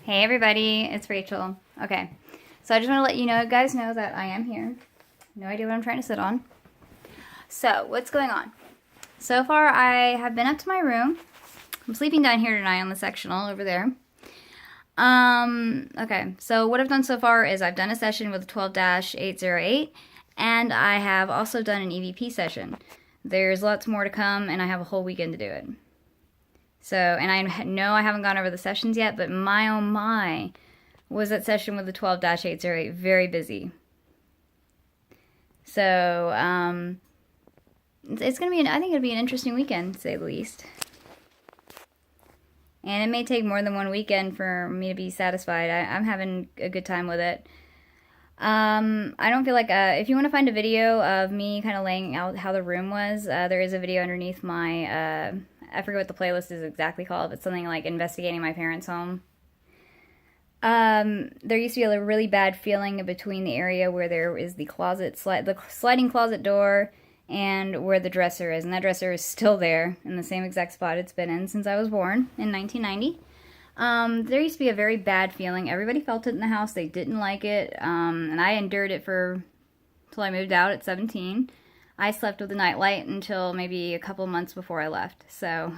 Hey everybody, it's Rachel. Okay, so I just want to let you guys know that I am here. No idea what I'm trying to sit on. So, what's going on? So far, I have been up to my room. I'm sleeping down here tonight on the sectional over there. Okay, so what I've done so far is I've done a session with 12-808, and I have also done an EVP session. There's lots more to come, and I have a whole weekend to do it. So, and I know I haven't gone over the sessions yet, but my oh my, was that session with the 12-808 very busy. So, it's going to be, I think it'll be an interesting weekend, to say the least. And it may take more than one weekend for me to be satisfied. I'm having a good time with it. I don't feel like, if you want to find a video of me kind of laying out how the room was, there is a video underneath my, I forget what the playlist is exactly called, but something like investigating my parents' home. There used to be a really bad feeling between the area where there is the closet, the sliding closet door, and where the dresser is. And that dresser is still there in the same exact spot it's been in since I was born in 1990. There used to be a very bad feeling. Everybody felt it in the house. They didn't like it. And I endured it till I moved out at 17. I slept with a nightlight until maybe a couple months before I left. So,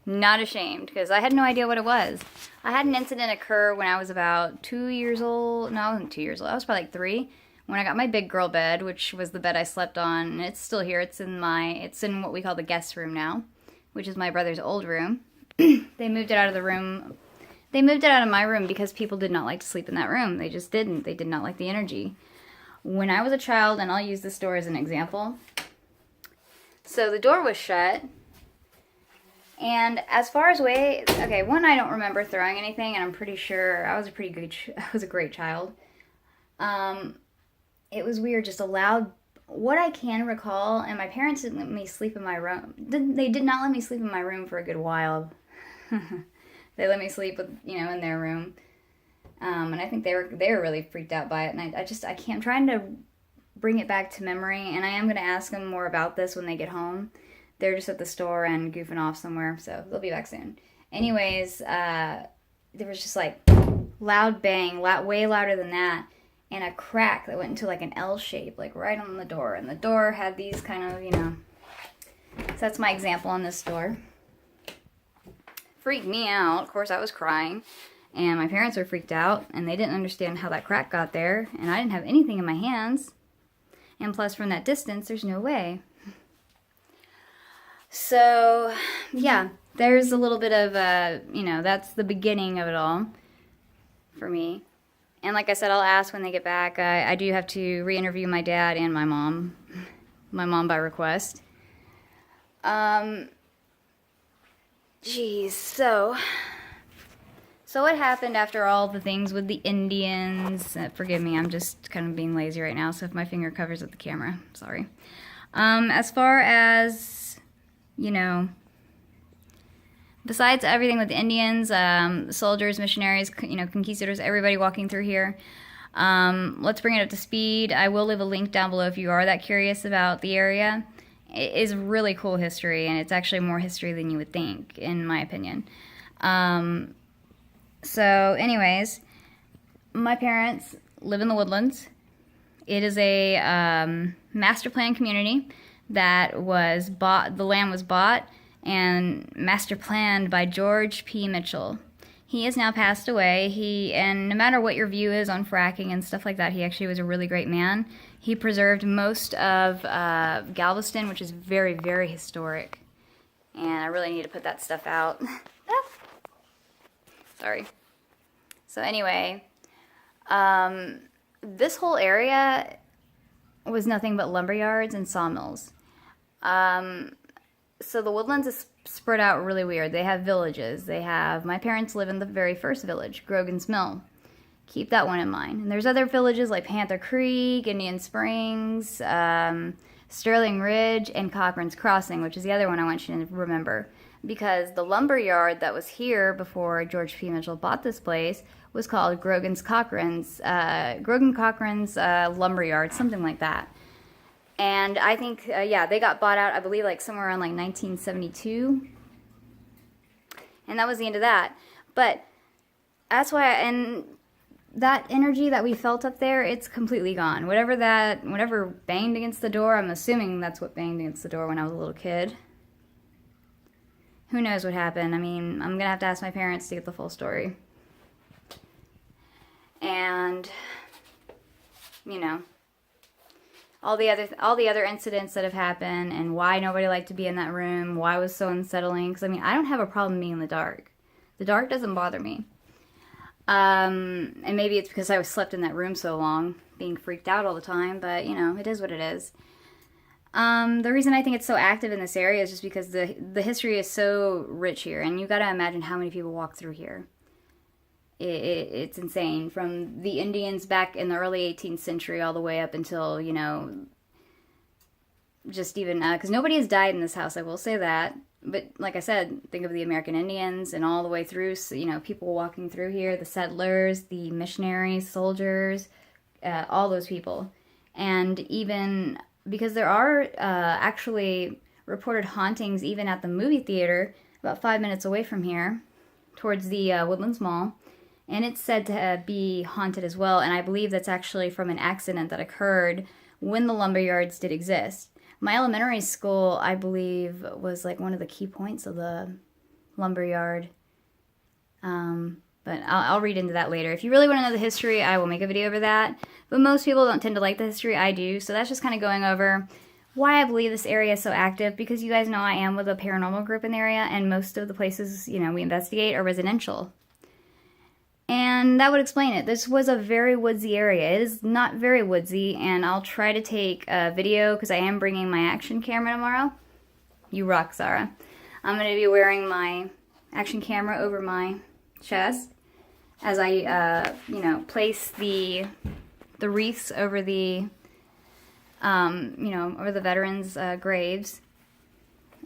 not ashamed, because I had no idea what it was. I had an incident occur when I was about 2 years old. No, I wasn't 2 years old. I was probably like 3. When I got my big girl bed, which was the bed I slept on. And it's still here. It's in what we call the guest room now, which is my brother's old room. They moved it out of the room. They moved it out of my room because people did not like to sleep in that room. They just didn't. They did not like the energy. When I was a child, and I'll use this door as an example. So the door was shut. And as far as one, I don't remember throwing anything, and I'm pretty sure I was a great child. It was weird, just a loud, what I can recall, and my parents didn't let me sleep in my room. They did not let me sleep in my room for a good while. They let me sleep in their room. And I think they were really freaked out by it, and I'm trying to bring it back to memory, and I am going to ask them more about this when they get home. They're just at the store and goofing off somewhere, so they'll be back soon. Anyways, there was just like loud bang, way louder than that, and a crack that went into like an L shape, like right on the door, and the door had these kind of, so that's my example on this door. Freaked me out. Of course, I was crying. And my parents were freaked out, and they didn't understand how that crack got there, and I didn't have anything in my hands. And plus, from that distance, there's no way. So, yeah, there's a little bit of, that's the beginning of it all for me. And like I said, I'll ask when they get back. I do have to re-interview my dad and my mom. My mom by request. So what happened after all the things with the Indians? Forgive me, I'm just kind of being lazy right now, so if my finger covers up the camera, sorry. As far as, besides everything with the Indians, soldiers, missionaries, conquistadors, everybody walking through here, let's bring it up to speed. I will leave a link down below if you are that curious about the area. It is really cool history, and it's actually more history than you would think, in my opinion. So, anyways, my parents live in the Woodlands. It is a master plan community that was bought. The land was bought and master planned by George P. Mitchell. He has now passed away. And no matter what your view is on fracking and stuff like that, he actually was a really great man. He preserved most of Galveston, which is very, very historic. And I really need to put that stuff out. Sorry. So anyway, this whole area was nothing but lumber yards and sawmills. So the Woodlands is spread out really weird. They have villages. My parents live in the very first village, Grogan's Mill. Keep that one in mind. And there's other villages like Panther Creek, Indian Springs, Sterling Ridge, and Cochran's Crossing, which is the other one I want you to remember. Because the lumber yard that was here before George P. Mitchell bought this place was called Grogan Cochran's lumber yard, something like that. And I think, they got bought out, I believe, like somewhere around like 1972. And that was the end of that. But that's why, and that energy that we felt up there, it's completely gone. Whatever banged against the door, I'm assuming that's what banged against the door when I was a little kid. Who knows what happened? I mean, I'm gonna have to ask my parents to get the full story. And, you know, all the other incidents that have happened, and why nobody liked to be in that room, why it was so unsettling. Because I mean, I don't have a problem being in the dark. The dark doesn't bother me. And maybe it's because I was slept in that room so long, being freaked out all the time. But you know, it is what it is. The reason I think it's so active in this area is just because the history is so rich here, and you got to imagine how many people walk through here. It's insane. From the Indians back in the early 18th century all the way up until, you know, just even, because nobody has died in this house, I will say that. But like I said, think of the American Indians and all the way through, so, you know, people walking through here, the settlers, the missionaries, soldiers, all those people. And even because there are actually reported hauntings even at the movie theater about 5 minutes away from here, towards the Woodlands Mall. And it's said to be haunted as well, and I believe that's actually from an accident that occurred when the lumberyards did exist. My elementary school, I believe, was like one of the key points of the lumberyard. But I'll read into that later. If you really want to know the history, I will make a video over that. But most people don't tend to like the history. I do, so that's just kind of going over why I believe this area is so active, because you guys know I am with a paranormal group in the area, and most of the places, you know, we investigate are residential. And that would explain it. This was a very woodsy area. It is not very woodsy, and I'll try to take a video because I am bringing my action camera tomorrow. You rock, Zara. I'm going to be wearing my action camera over my chest as I, you know, place the wreaths over the, you know, over the veterans' graves.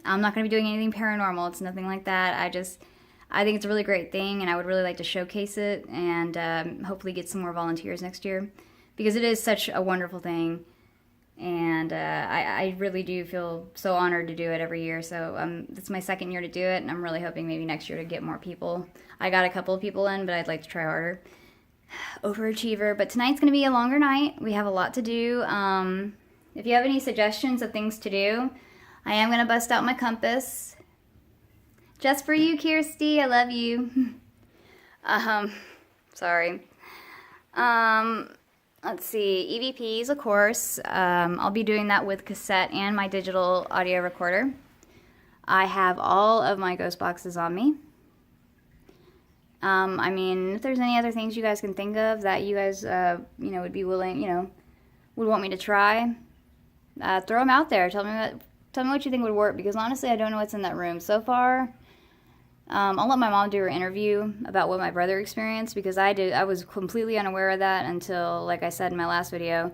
I'm not going to be doing anything paranormal. It's nothing like that. I think it's a really great thing, and I would really like to showcase it and hopefully get some more volunteers next year, because it is such a wonderful thing, and I really do feel so honored to do it every year. So it's my second year to do it, and I'm really hoping maybe next year to get more people. I got a couple of people in, but I'd like to try harder. Overachiever. But tonight's going to be a longer night. We have a lot to do. If you have any suggestions of things to do, I am going to bust out my compass. Just for you, Kirsty. I love you. Sorry. Let's see. EVPs, of course. I'll be doing that with cassette and my digital audio recorder. I have all of my ghost boxes on me. I mean, if there's any other things you guys can think of that you guys, you know, would be willing, you know, would want me to try, throw them out there. Tell me what you think would work, because honestly, I don't know what's in that room so far. I'll let my mom do her interview about what my brother experienced, because I was completely unaware of that until, like I said in my last video,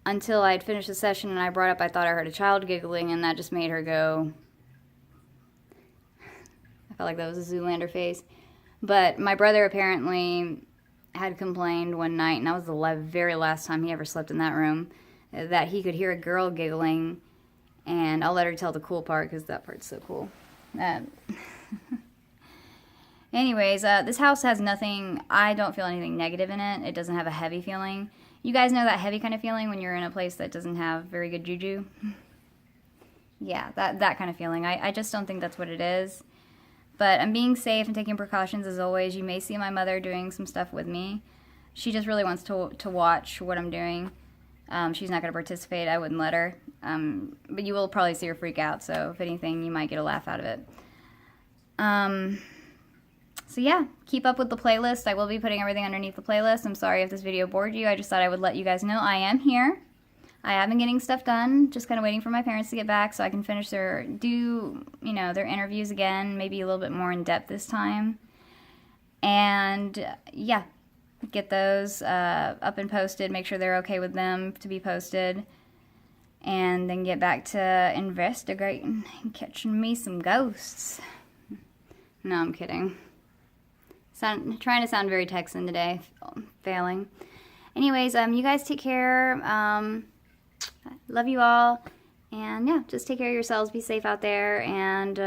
until I'd finished the session and I brought up I thought I heard a child giggling, and that just made her go, I felt like that was a Zoolander face. But my brother apparently had complained one night, and that was the very last time he ever slept in that room, that he could hear a girl giggling, and I'll let her tell the cool part, because that part's so cool. Anyways, this house has nothing, I don't feel anything negative in it. It doesn't have a heavy feeling. You guys know that heavy kind of feeling when you're in a place that doesn't have very good juju? Yeah, that kind of feeling. I just don't think that's what it is. But I'm being safe and taking precautions as always. You may see my mother doing some stuff with me. She just really wants to watch what I'm doing. She's not going to participate. I wouldn't let her. But you will probably see her freak out, so if anything, you might get a laugh out of it. So yeah, keep up with the playlist. I will be putting everything underneath the playlist. I'm sorry if this video bored you. I just thought I would let you guys know I am here. I have been getting stuff done, just kind of waiting for my parents to get back so I can finish their interviews again, maybe a little bit more in depth this time. And yeah, get those up and posted, make sure they're okay with them to be posted, and then get back to investigating and catching me some ghosts. No, I'm kidding. Trying to sound very Texan today, failing. Anyways, you guys take care. Love you all. And yeah, just take care of yourselves. Be safe out there. And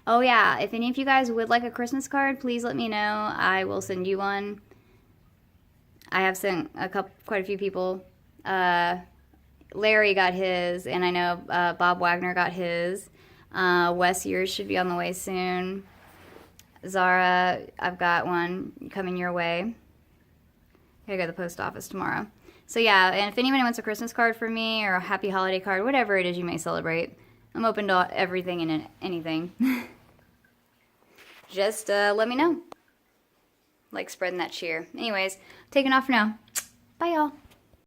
oh yeah, if any of you guys would like a Christmas card, please let me know. I will send you one. I have sent quite a few people. Larry got his, and I know Bob Wagner got his. Wes, yours should be on the way soon. Zara, I've got one coming your way. I gotta go to the post office tomorrow. So yeah, and if anybody wants a Christmas card for me or a happy holiday card, whatever it is you may celebrate, I'm open to everything and anything. Just let me know. Like spreading that cheer. Anyways, taking off for now. Bye, y'all.